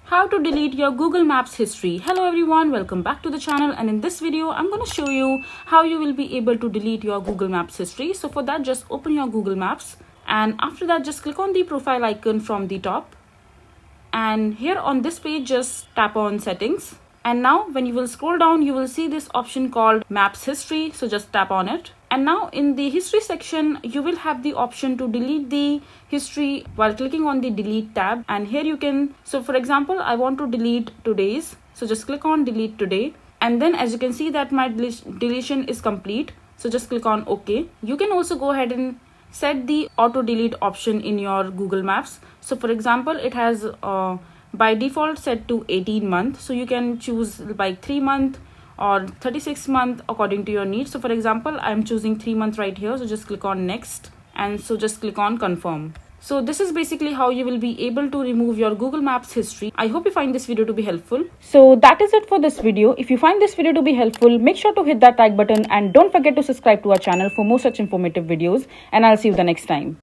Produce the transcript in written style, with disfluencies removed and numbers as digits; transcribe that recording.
How to delete your Google Maps history. Hello everyone, welcome back to the channel, and in this video I'm going to show you how you will be able to delete your Google Maps history. So for that, just open your Google Maps, and after that just click on the profile icon from the top, and here on this page just tap on settings. And now when you will scroll down, you will see this option called Maps History, so just tap on it. And now in the history section, you will have the option to delete the history while clicking on the delete tab. And here you can, so for example, I want to delete today's, so just click on delete today. And then as you can see that my deletion is complete, so just click on OK. You can also go ahead and set the auto delete option in your Google Maps. So for example, it has by default set to 18 month, so you can choose by 3 month or 36 month according to your needs. So for example, I'm choosing 3 months right here, so just click on next, and so just click on confirm. So this is basically how you will be able to remove your Google Maps history. I hope you find this video to be helpful. So that is it for this video. If you find this video to be helpful, make sure to hit that like button and don't forget to subscribe to our channel for more such informative videos, and I'll see you the next time.